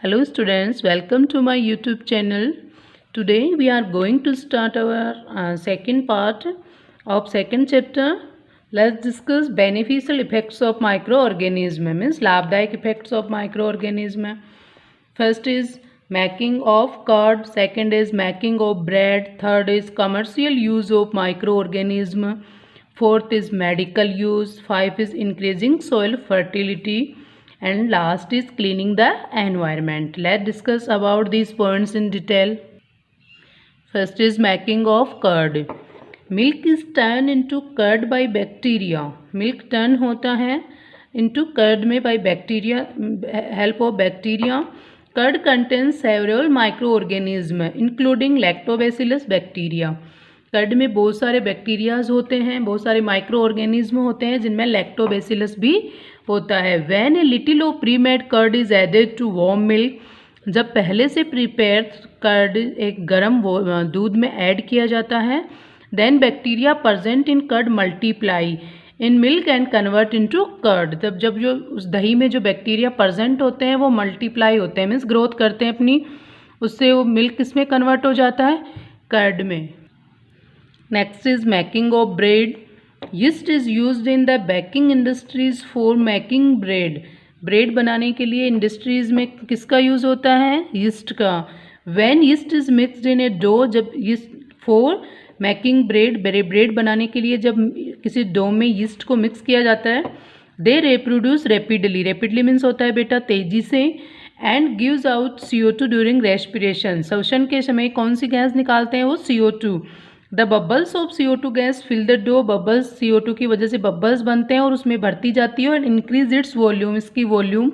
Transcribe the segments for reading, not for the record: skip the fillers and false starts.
Hello students, welcome to my YouTube channel. Today we are going to start our second part of second chapter. Let's discuss beneficial effects of microorganism, means लाभदायक effects of microorganism. First is making of curd, second is making of bread, third is commercial use of microorganism, fourth is medical use, five is increasing soil fertility, and last is cleaning the environment. Let's discuss about these points in detail. First is making of curd. Milk is turned into curd by bacteria. Milk turn होता है into curd में by bacteria, help of bacteria. Curd contains several microorganisms including lactobacillus bacteria. Curd में बहुत सारे bacterias होते हैं, बहुत सारे माइक्रो ऑर्गेनिज्म होते हैं जिनमें लैक्टोबैसिलस भी होता है. When a little of pre made curd is added to warm milk, जब पहले से प्रिपेयर कर्ड एक गर्म दूध में ऐड किया जाता है, then bacteria present in curd multiply in milk and convert into curd. तब जब जो उस दही में जो बैक्टीरिया प्रेजेंट होते हैं वो मल्टीप्लाई होते हैं, मीन्स ग्रोथ करते हैं अपनी, उससे वो मिल्क किसमें कन्वर्ट हो जाता है, कर्ड में. Next is making of bread. Yeast is used in the baking industries for making bread. Bread बनाने के लिए इंडस्ट्रीज में किसका यूज़ होता है, यीस्ट का. When yeast is mixed in a dough, जब यीस्ट फॉर मेकिंग ब्रेड बनाने के लिए जब किसी डो में यीस्ट को मिक्स किया जाता है, दे रिप्रोड्यूस रेपिडली मीन्स होता है बेटा तेजी से, and gives out CO2 during respiration. श्वसन के समय कौन सी गैस निकालते हैं वो CO2. The bubbles of CO2 gas fill the dough. Bubbles CO2 की वजह से बबल्स बनते हैं और उसमें भरती जाती है और इंक्रीज इट्स वॉल्यूम, इसकी वॉल्यूम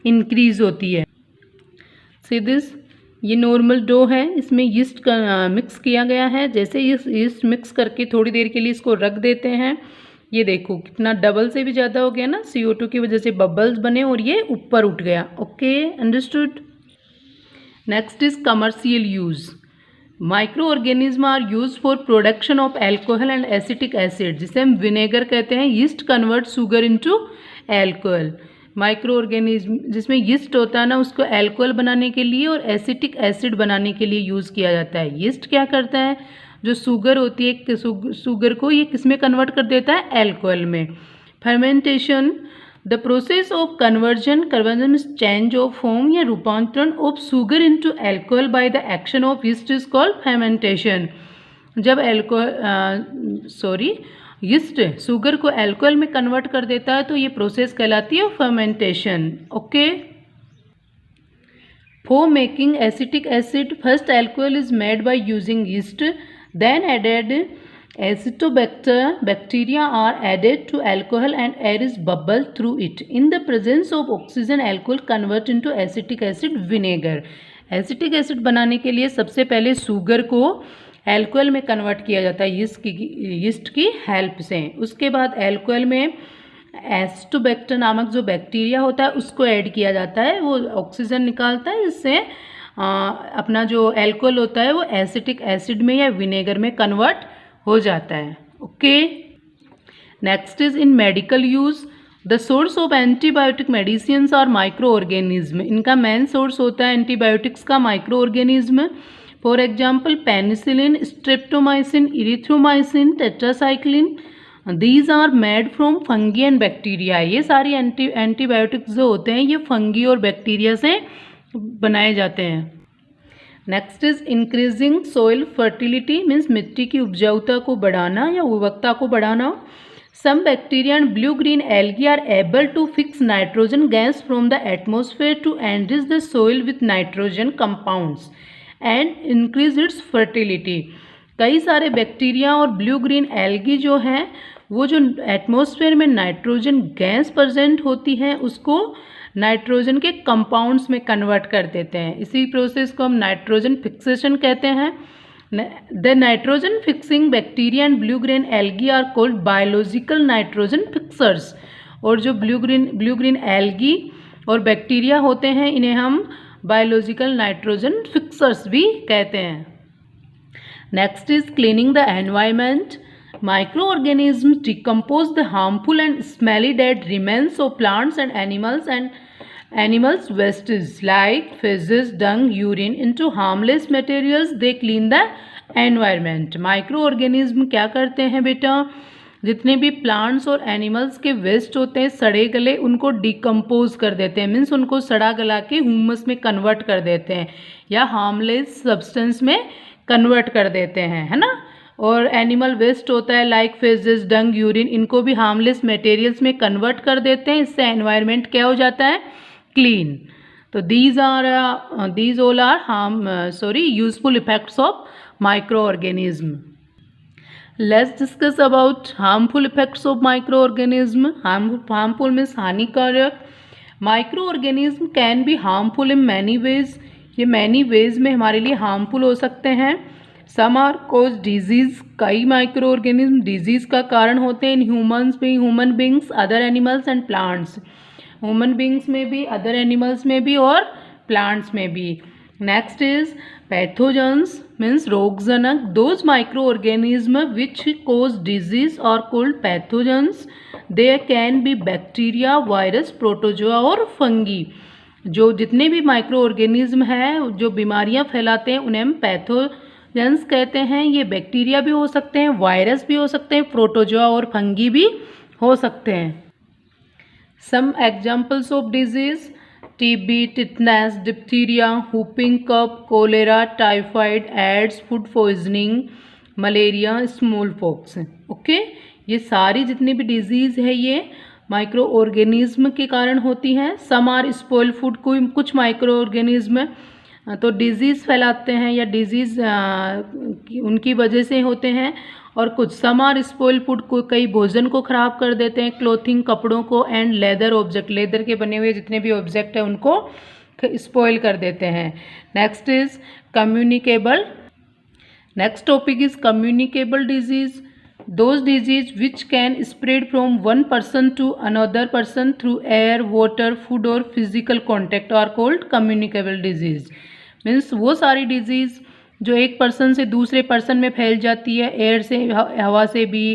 इंक्रीज होती है. सी दिस, ये नॉर्मल डो है, इसमें यीस्ट का मिक्स किया गया है. जैसे यीस्ट मिक्स करके थोड़ी देर के लिए इसको रख देते हैं, ये देखो कितना डबल से भी ज़्यादा हो गया ना, CO2 की वजह से बबल्स बने और ये ऊपर उठ गया. Okay, understood. Next is commercial use. Microorganism are use for production of alcohol and acetic acid, जिसे हम विनेगर कहते हैं. Yeast convert sugar into alcohol. Microorganism जिसमें यीस्ट होता है ना, उसको एल्कोहल बनाने के लिए और एसिटिक एसिड बनाने के लिए यूज़ किया जाता है. यीस्ट क्या करता है, जो शुगर होती है शुगर को ये किस में कन्वर्ट कर देता है, एल्कोहल में. Fermentation, the process of conversion means change of form या रूपांतरण of sugar into alcohol by the action of yeast is called fermentation. जब यीस्ट शुगर को एल्कोहल में कन्वर्ट कर देता है तो ये प्रोसेस कहलाती है fermentation. Okay. For making acetic acid, first alcohol is made by using yeast, then added Acetobacter bacteria are added to alcohol and air is bubbled through it. In the presence of oxygen, alcohol convert into acetic acid vinegar. Acetic acid बनाने के लिए सबसे पहले sugar को alcohol में convert किया जाता है यीस्ट की हेल्प से. उसके बाद एल्कोहल में एसिटोबैक्टर नामक जो बैक्टीरिया होता है उसको ऐड किया जाता है, वो ऑक्सीजन निकालता है, जिससे अपना जो एल्कोहल होता है वो एसिटिक एसिड में या विनेगर में कन्वर्ट हो जाता है. Okay. Next is in medical use. The source of antibiotic medicines और माइक्रो ऑर्गेनिज्म. इनका मेन सोर्स होता है एंटीबायोटिक्स का microorganism. For example penicillin, streptomycin, erythromycin, tetracycline. These are made from fungi and bacteria. ये सारी antibiotics जो होते हैं ये फंगी और बैक्टीरिया से बनाए जाते हैं. Next is increasing soil fertility, means मिट्टी की उपजाऊता को बढ़ाना या उर्वरकता को बढ़ाना. Some bacteria and blue green algae are able to fix nitrogen gas from the atmosphere to enrich the soil with nitrogen compounds and increase its fertility. कई सारे बैक्टीरिया और ब्लू ग्रीन एल्गी जो हैं वो जो एटमोसफेयर में nitrogen gas present होती है उसको नाइट्रोजन के कंपाउंड्स में कन्वर्ट कर देते हैं. इसी प्रोसेस को हम नाइट्रोजन फिक्सेशन कहते हैं. The nitrogen fixing bacteria and blue green algae are called biological nitrogen fixers. और जो ब्लू ग्रीन एल्गी और बैक्टीरिया होते हैं इन्हें हम बायोलॉजिकल नाइट्रोजन फिक्सर्स भी कहते हैं. Next is cleaning the environment. Microorganisms decompose the harmful and smelly dead remains of plants and animals and animals wastes like feces, dung, urine into harmless materials. They clean the environment. Micro organism क्या करते हैं बेटा, जितने भी plants और animals के waste होते हैं सड़े गले, उनको डिकम्पोज कर देते हैं, मीन्स उनको सड़ा गला के ह्यूमस में कन्वर्ट कर देते हैं या हार्मलेस सब्सटेंस में कन्वर्ट कर देते हैं, है ना। और एनिमल वेस्ट होता है लाइक फेजेस, डंग, यूरिन, इनको भी हार्मलेस मटेरियल्स में कन्वर्ट कर देते हैं। इससे एनवायरनमेंट क्या हो जाता है, क्लीन। तो these all are useful effects of microorganism. Let's discuss about harmful effects of microorganism. Harmful means हानिकारक। Microorganism can be harmful in many ways. ये मैनी वेज में हमारे लिए हार्मफुल हो सकते हैं। सम आर कोज डिजीज, कई microorganism disease का कारण होते हैं इन ह्यूमन्स में, human beings, other animals and plants. Human beings में भी, अदर एनिमल्स में भी और प्लांट्स में भी। नेक्स्ट इज पैथोजेंस मीन्स रोगजनक। Those microorganism which cause disease are called pathogens. They can be bacteria, virus, protozoa और फंगी। जो जितने भी माइक्रो ऑर्गेनिज्म हैं जो बीमारियां फैलाते हैं उन्हें हम पैथोजेंस कहते हैं। ये बैक्टीरिया भी हो सकते हैं, वायरस भी हो सकते हैं, प्रोटोजोआ और फंगी भी हो सकते हैं। Some examples of disease: TB, tetanus, diphtheria, whooping cough, cholera, typhoid, AIDS, food poisoning, malaria, smallpox. Okay, ये सारी जितनी भी डिजीज़ है ये माइक्रो ऑर्गेनिज्म के कारण होती हैं। सम आर स्पॉइल फूड, कुछ माइक्रो ऑर्गेनिज्म तो डिजीज़ फैलाते हैं या डिजीज़ उनकी वजह से होते हैं, और कुछ सम आर स्पॉइल फूड को कई भोजन को ख़राब कर देते हैं, क्लोथिंग, कपड़ों को, एंड लेदर ऑब्जेक्ट, लेदर के बने हुए जितने भी ऑब्जेक्ट हैं उनको स्पॉइल कर देते हैं। Next is communicable. Next topic is communicable disease. Those disease which can spread from one person to another person through air, water, food or physical contact are called communicable disease. Means वो सारी disease जो एक person से दूसरे person में फैल जाती है, एयर से, हवा से भी,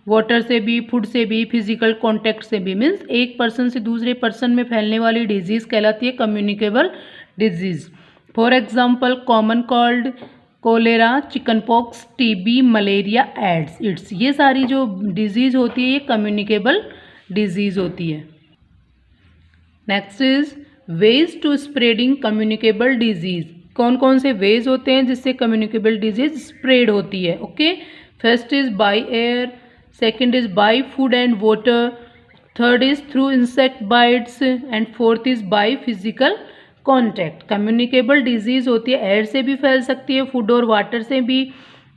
वाटर से भी, फूड से भी, फिजिकल कॉन्टैक्ट से भी, मीन्स एक पर्सन से दूसरे पर्सन में फैलने वाली डिजीज़ कहलाती है communicable disease. For example common cold, cholera, chickenpox, TB, malaria, AIDS, its, ये सारी जो डिजीज़ होती है ये कम्युनिकेबल डिजीज़ होती है। Next is ways to spreading communicable disease. कौन कौन से वेज होते हैं जिससे कम्युनिकेबल डिजीज़ स्प्रेड होती है? Okay, first is by air, second is by food and water, third is through insect bytes and fourth is by physical contact. Communicable disease होती है, एयर से भी फैल सकती है, फूड और वाटर से भी,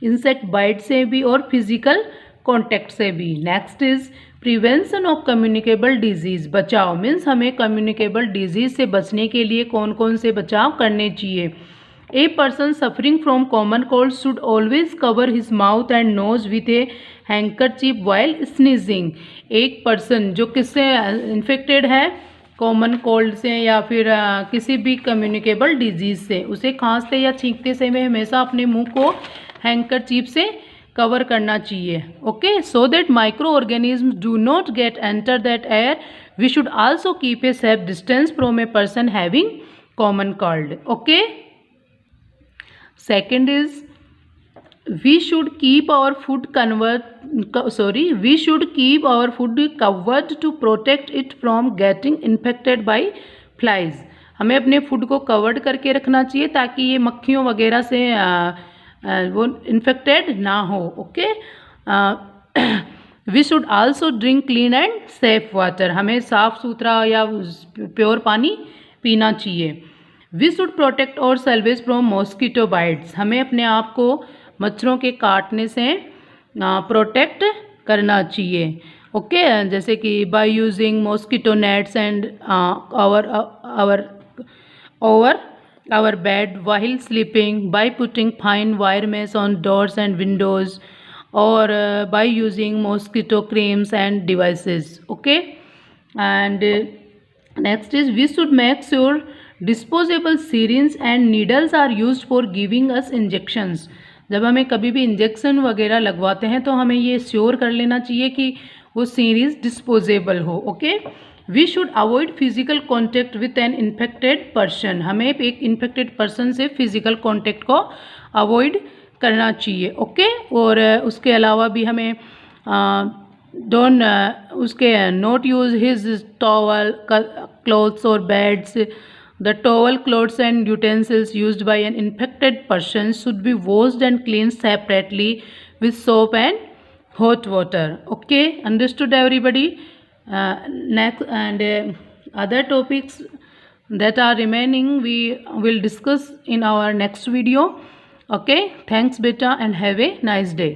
इंसेक्ट बाइट से भी और फिजिकल कॉन्टैक्ट से भी। Next is prevention of communicable disease. बचाव मीन्स हमें कम्युनिकेबल डिजीज़ से बचने के लिए कौन कौन से बचाव करने चाहिए। A person suffering from common cold should always cover his mouth and nose with a handkerchief while sneezing. एक पर्सन जो किससे इन्फेक्टेड है, कॉमन कोल्ड से या फिर किसी भी कम्युनिकेबल डिजीज़ से, उसे खांसते या छींकते समय हमेशा अपने मुंह को हैंकरचीफ से कवर करना चाहिए। Okay, so that microorganism do not get enter that air. We should also keep a safe distance from a person having common cold. Okay, second is we should keep our food covered to protect it from getting infected by flies. हमें अपने food को covered करके रखना चाहिए ताकि ये मक्खियों वगैरह से वो इन्फेक्टेड ना हो। Okay, we should also drink clean and safe water. हमें साफ़ सुथरा या प्योर पानी पीना चाहिए। We should protect ourselves from mosquito bites. हमें अपने आप को मच्छरों के काटने से प्रोटेक्ट करना चाहिए। ओके, जैसे कि by using mosquito nets and our bed while sleeping, by putting fine wire mesh on doors and windows, और by using mosquito creams and devices. Okay, and next is we should make sure disposable syringe and needles are used for giving us injections. जब हमें कभी भी injection वगैरह लगवाते हैं तो हमें ये श्योर कर लेना चाहिए कि वो सीरीज डिस्पोजेबल हो। Okay, we should avoid physical contact with an infected person, हमें एक इन्फेक्टेड पर्सन से फिजिकल कॉन्टेक्ट को अवॉइड करना चाहिए. ओके. और उसके अलावा भी हमें डोंट उसके not use his towel, clothes और beds. The towel, clothes and utensils used by an infected person should be washed and cleaned separately with soap and hot water. Okay, understood everybody? Next and other topics that are remaining we will discuss in our next video. Okay, thanks beta and have a nice day.